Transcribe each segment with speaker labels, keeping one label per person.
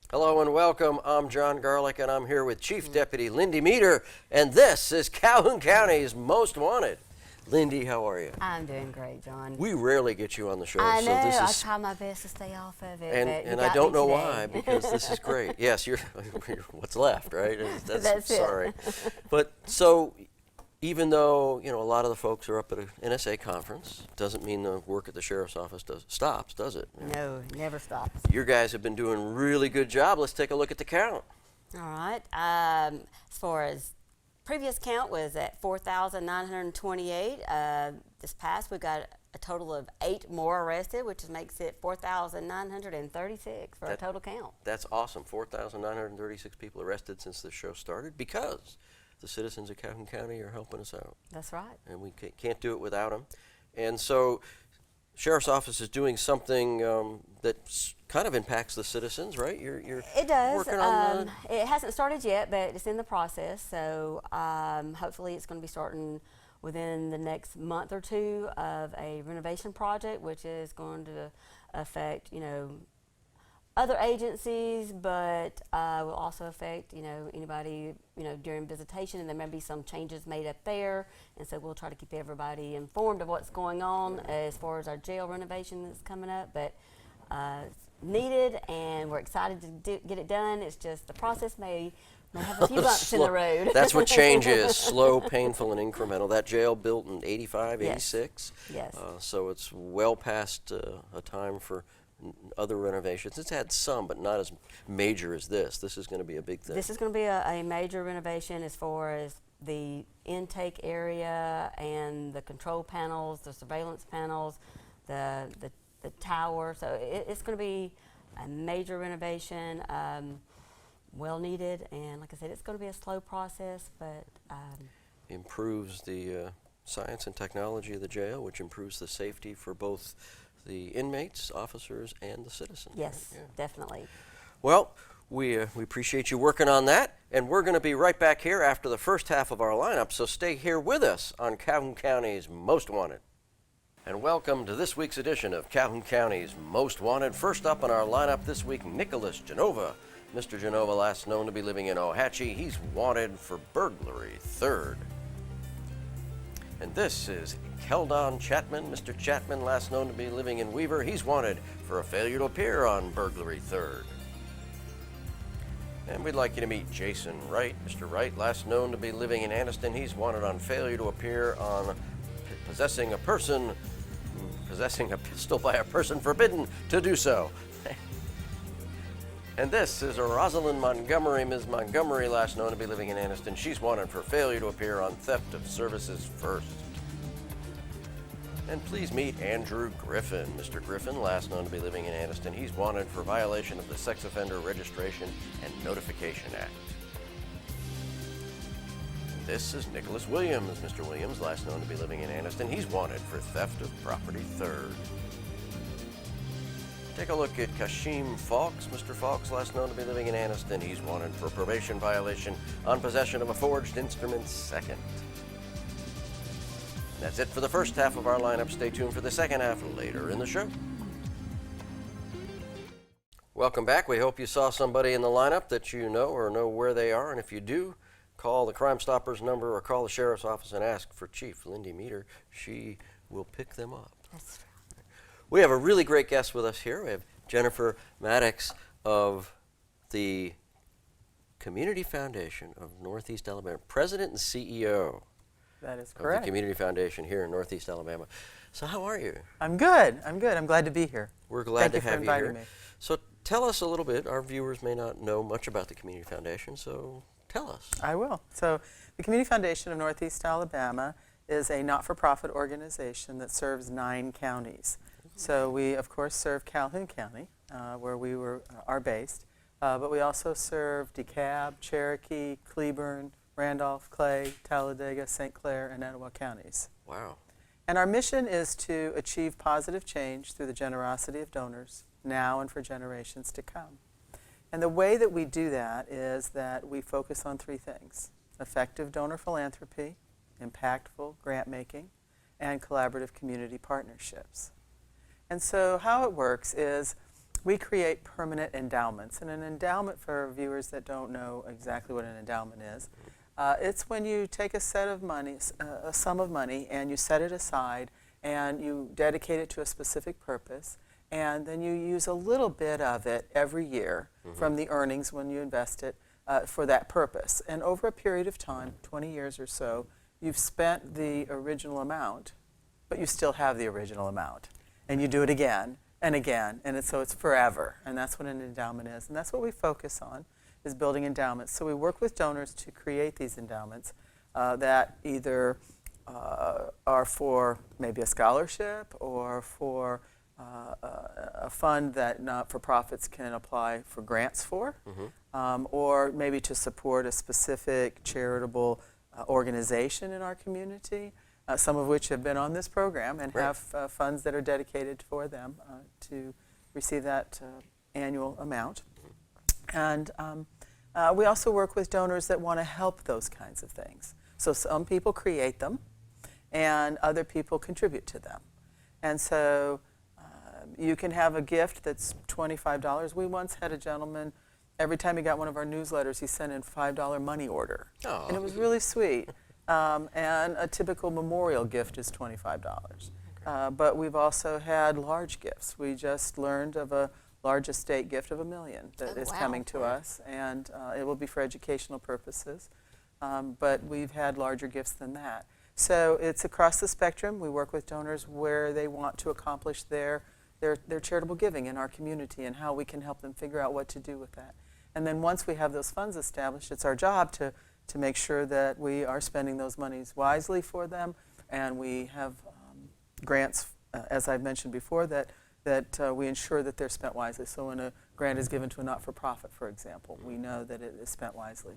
Speaker 1: Hello and welcome. I'm Jon Garlick and I'm here with Chief Deputy Lynde Meeder, and this is Calhoun County's Most Wanted. Lynde, how are you?
Speaker 2: I'm doing great, John.
Speaker 1: We rarely get you on the show.
Speaker 2: I know.
Speaker 1: So this
Speaker 2: I
Speaker 1: is,
Speaker 2: try my best to stay off of it,
Speaker 1: and
Speaker 2: but
Speaker 1: I don't know
Speaker 2: today.
Speaker 1: why, because this is great. Yes, you're what's left, right?
Speaker 2: That's
Speaker 1: sorry.
Speaker 2: it.
Speaker 1: But so even though, a lot of the folks are up at an NSA conference, doesn't mean the work at the sheriff's office stops, does it?
Speaker 2: No, never stops.
Speaker 1: Your guys have been doing a really good job. Let's take a look at the count.
Speaker 2: All right. As far as previous count was at 4,928. This past, we've got a total of 8 more arrested, which makes it 4,936 for a total count.
Speaker 1: That's awesome. 4,936 people arrested since the show started because the citizens of Calhoun County are helping us out.
Speaker 2: That's right.
Speaker 1: And we can't do it without them. And so Sheriff's Office is doing something that kind of impacts the citizens, right? You're
Speaker 2: It does.
Speaker 1: working on
Speaker 2: It hasn't started yet, but it's in the process. So hopefully it's going to be starting within the next month or two of a renovation project, which is going to affect, other agencies, but will also affect, anybody, during visitation, and there may be some changes made up there, and so we'll try to keep everybody informed of what's going on as far as our jail renovation that's coming up, but it's needed, and we're excited to get it done. It's just the process may have a few bumps in the road.
Speaker 1: That's what change is, slow, painful, and incremental. That jail built in 85,
Speaker 2: Yes.
Speaker 1: 86.
Speaker 2: Yes.
Speaker 1: So it's well past a time for other renovations. It's had some, but not as major as this. This is going to be a big thing.
Speaker 2: This is going to be a major renovation as far as the intake area and the control panels, the surveillance panels, the tower. So it's going to be a major renovation, well needed, and like I said, it's going to be a slow process, but
Speaker 1: improves the science and technology of the jail, which improves the safety for both the inmates, officers, and the citizens.
Speaker 2: yes,
Speaker 1: right? Yeah.
Speaker 2: definitely.
Speaker 1: Well, we appreciate you working on that, and we're going to be right back here after the first half of our lineup, so stay here with us on Calhoun County's Most Wanted. And welcome to this week's edition of Calhoun County's Most Wanted. First up on our lineup this week, Nicholas Genova. Mr. Genova, last known to be living in Ohatchee, he's wanted for burglary, 3rd. And this is Keldon Chapman. Mr. Chapman, last known to be living in Weaver, he's wanted for a failure to appear on burglary, 3rd. And we'd like you to meet Jason Wright. Mr. Wright, last known to be living in Anniston, he's wanted on failure to appear on possessing a pistol by a person forbidden to do so. And this is Rosalind Montgomery. Ms. Montgomery, last known to be living in Anniston, she's wanted for failure to appear on theft of services 1st. And please meet Andrew Griffin. Mr. Griffin, last known to be living in Anniston, he's wanted for violation of the Sex Offender Registration and Notification Act. And this is Nicholas Williams. Mr. Williams, last known to be living in Anniston, he's wanted for theft of property 3rd. Take a look at Kashim Fawkes. Mr. Fawkes, last known to be living in Anniston, he's wanted for probation violation on possession of a forged instrument 2nd. That's it for the first half of our lineup. Stay tuned for the second half later in the show. Welcome back. We hope you saw somebody in the lineup that you know or know where they are, and if you do, call the Crime Stoppers number or call the Sheriff's Office and ask for Chief Lynde Meeder. She will pick them up.
Speaker 2: That's right.
Speaker 1: We have a really great guest with us here. We have Jennifer Maddox of the Community Foundation of Northeast Alabama, President and CEO.
Speaker 3: That is
Speaker 1: Of
Speaker 3: correct.
Speaker 1: the Community Foundation here in Northeast Alabama. So how are you?
Speaker 3: I'm good. I'm glad to be here.
Speaker 1: We're glad to
Speaker 3: Thank you for
Speaker 1: have you
Speaker 3: inviting
Speaker 1: here.
Speaker 3: me.
Speaker 1: So tell us a little bit. Our viewers may not know much about the Community Foundation, so tell us.
Speaker 3: I will. So the Community Foundation of Northeast Alabama is a not-for-profit organization that serves 9 counties. So we, of course, serve Calhoun County, where we are based, but we also serve DeKalb, Cherokee, Cleburne, Randolph, Clay, Talladega, St. Clair, and Etowah counties.
Speaker 1: Wow.
Speaker 3: And our mission is to achieve positive change through the generosity of donors, now and for generations to come. And the way that we do that is that we focus on 3 things: effective donor philanthropy, impactful grant making, and collaborative community partnerships. And so how it works is we create permanent endowments. And an endowment, for viewers that don't know exactly what an endowment is, it's when you take a set of money, a sum of money, and you set it aside and you dedicate it to a specific purpose, and then you use a little bit of it every year from the earnings when you invest it for that purpose. And over a period of time, 20 years or so, you've spent the original amount, but you still have the original amount. And you do it again and again, and so it's forever. And that's what an endowment is. And that's what we focus on, is building endowments. So we work with donors to create these endowments that either are for maybe a scholarship or for a fund that not-for-profits can apply for grants for, or maybe to support a specific charitable organization in our community, some of which have been on this program and have funds that are dedicated for them to receive that annual amount. And we also work with donors that want to help those kinds of things. So some people create them, and other people contribute to them. And so you can have a gift that's $25. We once had a gentleman, every time he got one of our newsletters, he sent in $5 money order. Oh. And it was really sweet. And a typical memorial gift is $25. Okay. But we've also had large gifts. We just learned of a large estate gift of $1 million that is coming to us, and it will be for educational purposes. But we've had larger gifts than that. So it's across the spectrum. We work with donors where they want to accomplish their charitable giving in our community and how we can help them figure out what to do with that. And then once we have those funds established, it's our job to make sure that we are spending those monies wisely for them, and we have grants, as I've mentioned before, that we ensure that they're spent wisely. So when a grant is given to a not-for-profit, for example, we know that it is spent wisely.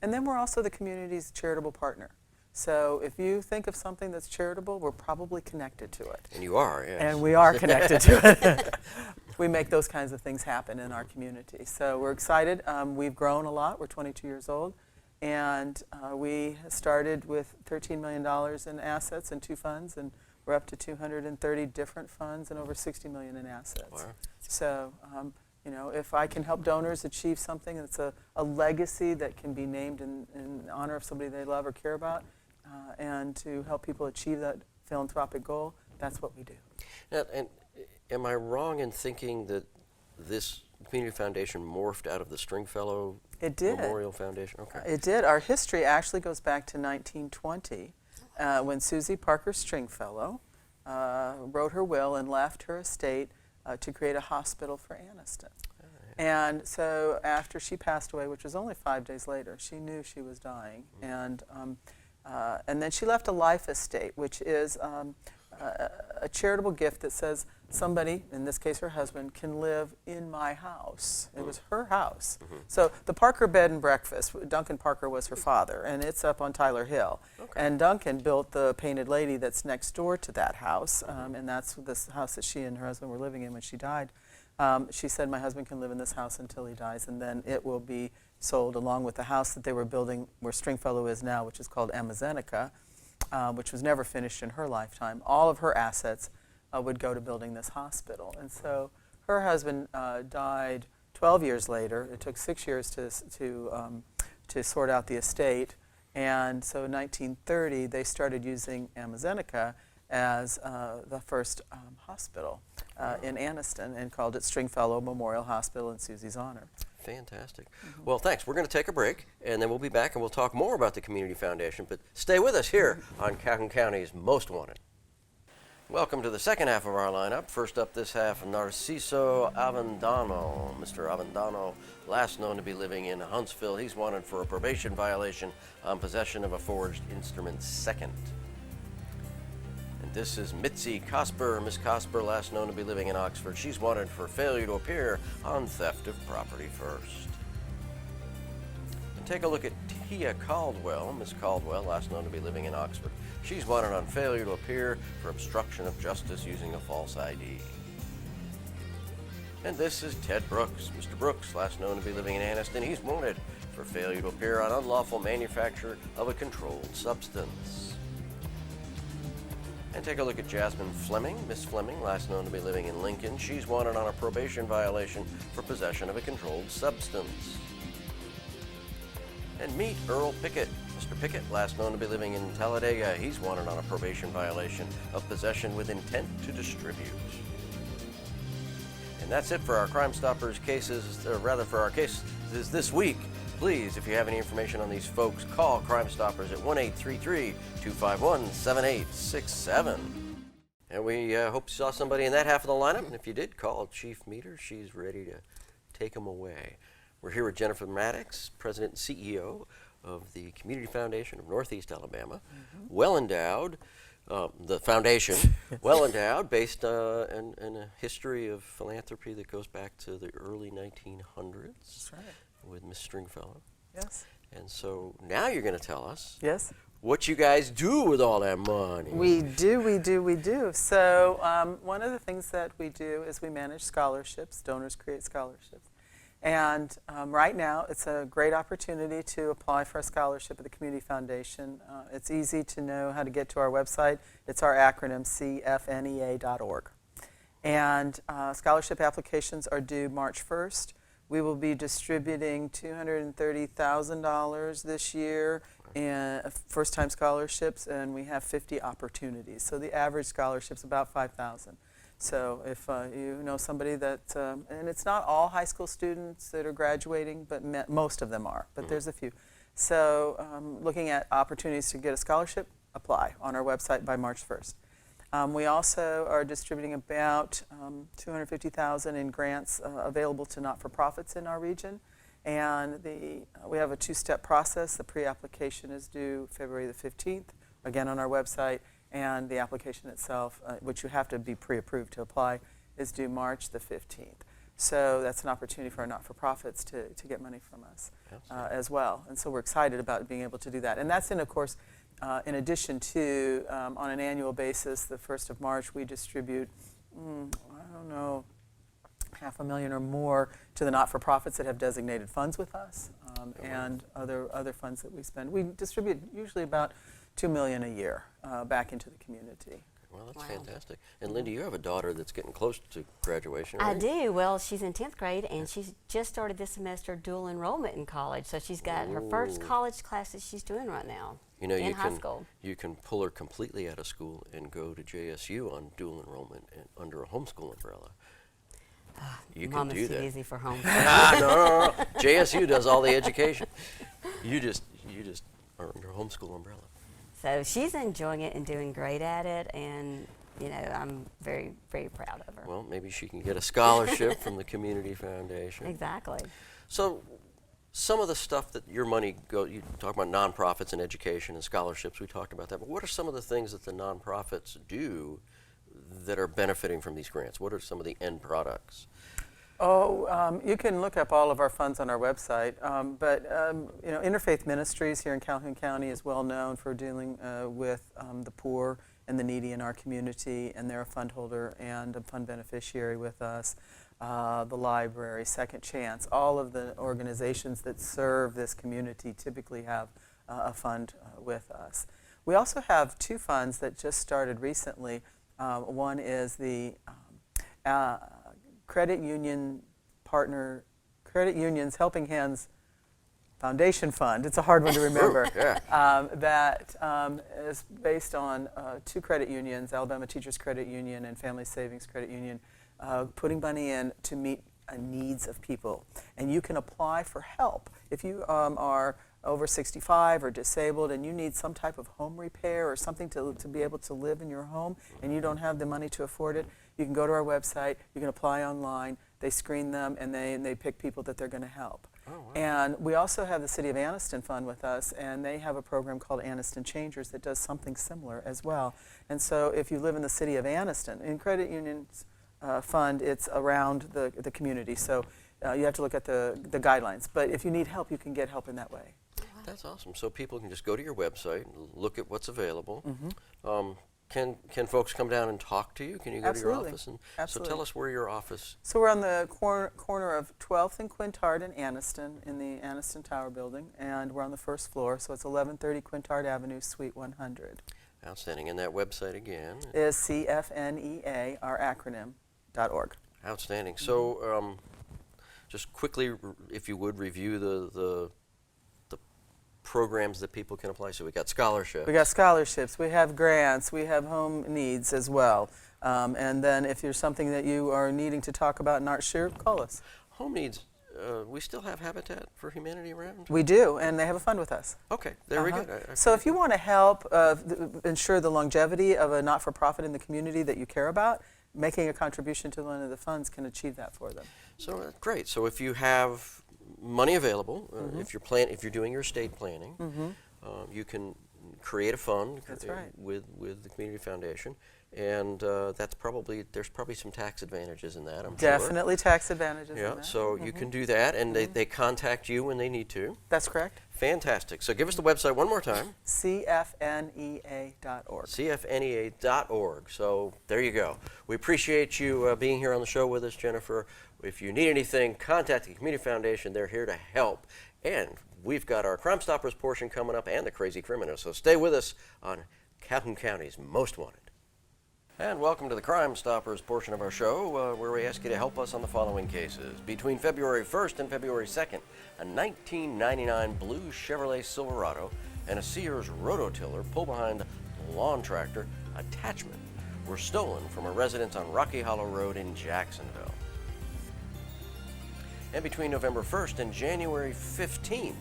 Speaker 3: And then we're also the community's charitable partner. So if you think of something that's charitable, we're probably connected to it.
Speaker 1: And you are, yes.
Speaker 3: And we are connected to it. We make those kinds of things happen in our community. So we're excited. We've grown a lot. We're 22 years old. And we started with $13 million in assets and 2 funds, and we're up to 230 different funds and over $60 million in assets. Wow. So, you know, if I can help donors achieve something that's a legacy that can be named in honor of somebody they love or care about, and to help people achieve that philanthropic goal, that's what we do.
Speaker 1: Now, and am I wrong in thinking that this community foundation morphed out of the Stringfellow Memorial Foundation? Okay.
Speaker 3: It did. Our history actually goes back to 1920 when Susie Parker Stringfellow wrote her will and left her estate to create a hospital for Anniston. And so after she passed away, which was only 5 days later, she knew she was dying. And then she left a life estate, which is a charitable gift that says somebody, in this case her husband, can live in my house. It was her house. So the Parker Bed and Breakfast, Duncan Parker was her father, and it's up on Tyler Hill. Okay. And Duncan built the Painted Lady that's next door to that house, and that's this house that she and her husband were living in when she died. She said, my husband can live in this house until he dies, and then it will be sold along with the house that they were building where Stringfellow is now, which is called Amazenica, which was never finished in her lifetime. All of her assets would go to building this hospital. And so her husband died 12 years later. It took 6 years to sort out the estate. And so in 1930, they started using Amazenica as the first hospital in Anniston, and called it Stringfellow Memorial Hospital in Susie's honor.
Speaker 1: Fantastic. Well, thanks. We're going to take a break, and then we'll be back and we'll talk more about the Community Foundation. But stay with us here on Calhoun County's Most Wanted. Welcome to the second half of our lineup. First up this half, Narciso Avendano. Mr. Avendano, last known to be living in Huntsville. He's wanted for a probation violation on possession of a forged instrument second. And this is Mitzi Cosper. Miss Cosper, last known to be living in Oxford. She's wanted for failure to appear on theft of property first. And take a look at Tia Caldwell. Miss Caldwell, last known to be living in Oxford. She's wanted on failure to appear for obstruction of justice using a false ID. And this is Ted Brooks. Mr. Brooks, last known to be living in Anniston. He's wanted for failure to appear on unlawful manufacture of a controlled substance. And take a look at Jasmine Fleming. Miss Fleming, last known to be living in Lincoln. She's wanted on a probation violation for possession of a controlled substance. And meet Earl Pickett. Mr. Pickett, last known to be living in Talladega. He's wanted on a probation violation of possession with intent to distribute. And that's it for our Crime Stoppers cases, or rather for our cases this week. Please, if you have any information on these folks, call Crime Stoppers at 1-833-251-7867. And we hope you saw somebody in that half of the lineup. And if you did, call Chief Meeder. She's ready to take them away. We're here with Jennifer Maddox, President and CEO of the Community Foundation of Northeast Alabama. Well endowed. The foundation, well endowed, based in a history of philanthropy that goes back to the early 1900s.
Speaker 3: That's right.
Speaker 1: With Miss Stringfellow.
Speaker 3: Yes.
Speaker 1: And so now you're going to tell us
Speaker 3: Yes.
Speaker 1: what you guys do with all that money.
Speaker 3: We do. So one of the things that we do is we manage scholarships. Donors create scholarships. And right now, it's a great opportunity to apply for a scholarship at the Community Foundation. It's easy to know how to get to our website. It's our acronym, cfnea.org. And scholarship applications are due March 1st. We will be distributing $230,000 this year in first-time scholarships, and we have 50 opportunities. So the average scholarship's about $5,000. So if you know somebody that, and it's not all high school students that are graduating, but most of them are, but there's a few. So looking at opportunities to get a scholarship, apply on our website by March 1st. We also are distributing about $250,000 in grants available to not-for-profits in our region. And we have a two-step process. The pre-application is due February the 15th, again on our website. And the application itself, which you have to be pre-approved to apply, is due March the 15th. So that's an opportunity for our not-for-profits to get money from us as well. And so we're excited about being able to do that. And that's of course, in addition to, on an annual basis, the 1st of March, we distribute, $500,000 or more to the not-for-profits that have designated funds with us, and other funds that we spend. We distribute usually about $2 million a year back into the community.
Speaker 1: Well, that's fantastic. And Lynde, you have a daughter that's getting close to graduation, right?
Speaker 2: I do. Well, she's in 10th grade, and she's just started this semester dual enrollment in college. So she's got her first college classes she's doing right now in high school.
Speaker 1: You can pull her completely out of school and go to JSU on dual enrollment and under a homeschool umbrella. You can do that.
Speaker 2: Mama's too busy for home.
Speaker 1: No. JSU does all the education. You just are under a homeschool umbrella.
Speaker 2: So she's enjoying it and doing great at it, and I'm very, very proud of her.
Speaker 1: Well, maybe she can get a scholarship from the Community Foundation.
Speaker 2: Exactly.
Speaker 1: So some of the stuff that your money goes, you talk about nonprofits and education and scholarships, we talked about that, but what are some of the things that the nonprofits do that are benefiting from these grants? What are some of the end products?
Speaker 3: You can look up all of our funds on our website, but Interfaith Ministries here in Calhoun County is well known for dealing with the poor and the needy in our community, and they're a fund holder and a fund beneficiary with us. The library, Second Chance, all of the organizations that serve this community typically have a fund with us. We also have two funds that just started recently. One is the Credit Unions Helping Hands Foundation Fund. It's a hard one to remember. That is based on two credit unions, Alabama Teachers Credit Union and Family Savings Credit Union, putting money in to meet needs of people. And you can apply for help. If you are over 65 or disabled and you need some type of home repair or something to be able to live in your home and you don't have the money to afford it, you can go to our website, you can apply online, they screen them, and they pick people that they're going to help. Oh, wow. And we also have the City of Anniston Fund with us, and they have a program called Anniston Changers that does something similar as well. And so if you live in the City of Anniston, in Credit Unions Fund, it's around the community, so you have to look at the guidelines. But if you need help, you can get help in that way.
Speaker 1: That's awesome. So people can just go to your website, look at what's available. Can folks come down and talk to you? Can you go to your office? So tell us where your office.
Speaker 3: So we're on the corner of 12th and Quintard in Anniston, in the Anniston Tower building, and we're on the first floor. So it's 1130 Quintard Avenue, Suite 100.
Speaker 1: Outstanding. And that website again?
Speaker 3: Is CFNEA, our acronym, .org.
Speaker 1: Outstanding. So just quickly, if you would, review the programs that people can apply. So we got scholarships.
Speaker 3: We got scholarships, we have grants, we have home needs as well. And then if there's something that you are needing to talk about and aren't sure, call us.
Speaker 1: Home needs, we still have Habitat for Humanity around?
Speaker 3: We do, and they have a fund with us.
Speaker 1: Okay, very good.
Speaker 3: So if you want to help ensure the longevity of a not-for-profit in the community that you care about, making a contribution to one of the funds can achieve that for them.
Speaker 1: So great. So if you have money available, if you're doing your estate planning, you can create a fund
Speaker 3: That's right.
Speaker 1: with the community foundation, and there's probably some tax advantages in that. I'm
Speaker 3: Definitely tax advantages.
Speaker 1: sure.
Speaker 3: in that.
Speaker 1: So you can do that, and they contact you when they need to.
Speaker 3: That's correct.
Speaker 1: Fantastic. So give us the website one more time.
Speaker 3: CFNEA.org.
Speaker 1: CFNEA.org. So there you go. We appreciate you being here on the show with us, Jennifer. If you need anything, contact the Community Foundation. They're here to help. And we've got our Crime Stoppers portion coming up and the Crazy Criminals. So stay with us on Calhoun County's Most Wanted. And welcome to the Crime Stoppers portion of our show, where we ask you to help us on the following cases. Between February 1st and February 2nd, a 1999 blue Chevrolet Silverado and a Sears rototiller pull-behind lawn tractor attachment were stolen from a residence on Rocky Hollow Road in Jacksonville. And between November 1st and January 15th,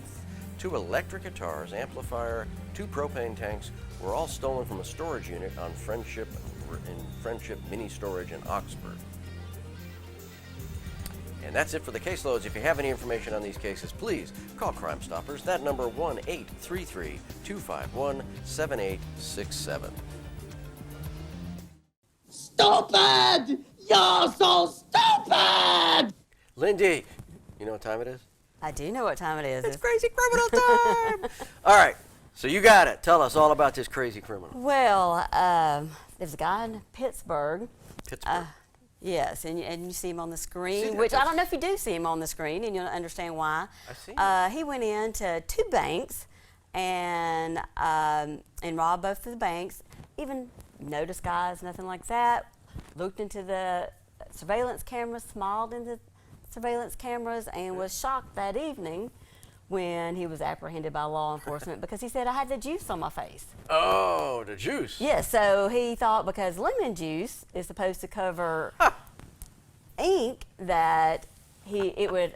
Speaker 1: 2 electric guitars, amplifier, 2 propane tanks were all stolen from a storage unit on Friendship Mini Storage in Oxford. And that's it for the caseloads. If you have any information on these cases, please call Crime Stoppers. That number 1-833-251-7867.
Speaker 4: Stupid! You're so stupid!
Speaker 1: Lynde, you know what time it is?
Speaker 2: I do know what time it is.
Speaker 1: It's Crazy Criminal time! All right, so you got it. Tell us all about this crazy criminal.
Speaker 2: Well, there's a guy in Pittsburgh.
Speaker 1: Pittsburgh.
Speaker 2: Yes, and you see him on the
Speaker 1: See
Speaker 2: screen,
Speaker 1: that?
Speaker 2: which I don't know if you do see him on the screen, and you'll understand why.
Speaker 1: I see.
Speaker 2: He went into 2 banks and robbed both of the banks. Even no disguise, nothing like that. Looked into the surveillance cameras, smiled into surveillance cameras, and was shocked that evening when he was apprehended by law enforcement because he said, I had the juice on my face.
Speaker 1: Oh, the juice.
Speaker 2: Yes, so he thought because lemon juice is supposed to cover ink that it would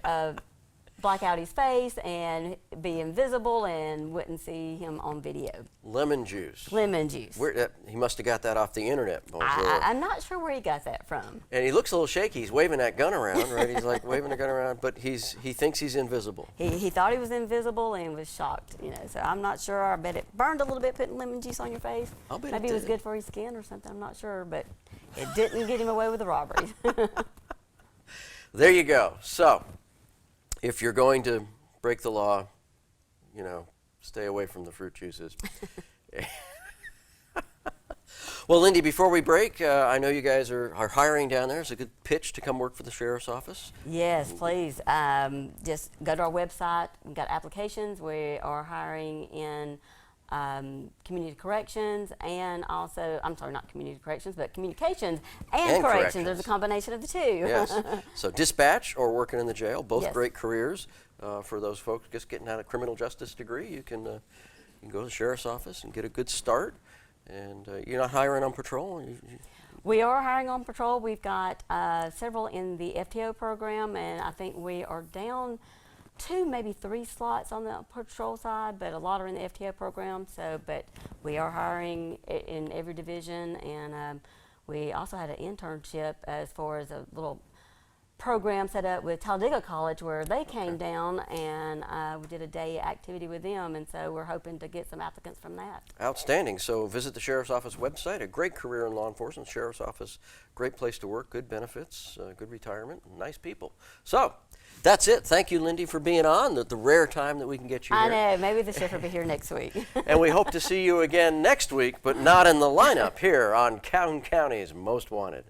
Speaker 2: black out his face and be invisible and wouldn't see him on video.
Speaker 1: Lemon juice.
Speaker 2: Lemon juice.
Speaker 1: He must have got that off the internet.
Speaker 2: I'm not sure where he got that from.
Speaker 1: And he looks a little shaky. He's waving that gun around, right? He's like waving the gun around, but he thinks he's invisible.
Speaker 2: He thought he was invisible and was shocked, so I'm not sure. I bet it burned a little bit putting lemon juice on your face.
Speaker 1: I'll bet
Speaker 2: Maybe
Speaker 1: it
Speaker 2: it was
Speaker 1: did.
Speaker 2: good for his skin or something, I'm not sure, but it didn't get him away with the robberies.
Speaker 1: There you go. So, if you're going to break the law, stay away from the fruit juices. Well, Lynde, before we break, I know you guys are hiring down there. It's a good pitch to come work for the sheriff's office.
Speaker 2: Yes, please. Just go to our website. We've got applications. We are hiring in community corrections and also, I'm sorry, not community corrections, but communications and corrections. There's a combination of the 2.
Speaker 1: Yes. So dispatch or working in the jail, both
Speaker 2: Yes.
Speaker 1: great careers for those folks just getting out a criminal justice degree. You can go to the sheriff's office and get a good start. And you're not hiring on patrol?
Speaker 2: We are hiring on patrol. We've got several in the FTO program, and I think we are down 2, maybe 3 slots on the patrol side, but a lot are in the FTO program. But we are hiring in every division, and we also had an internship as far as a little program set up with Talladega College where they came down and we did a day activity with them, and so we're hoping to get some applicants from that.
Speaker 1: Outstanding. So visit the Sheriff's Office website. A great career in law enforcement. Sheriff's Office, great place to work, good benefits, good retirement, nice people. So that's it. Thank you, Lynde, for being on. The rare time that we can get you
Speaker 2: I
Speaker 1: here.
Speaker 2: know. Maybe the sheriff will be here next week.
Speaker 1: And we hope to see you again next week, but not in the lineup here on Calhoun County's Most Wanted.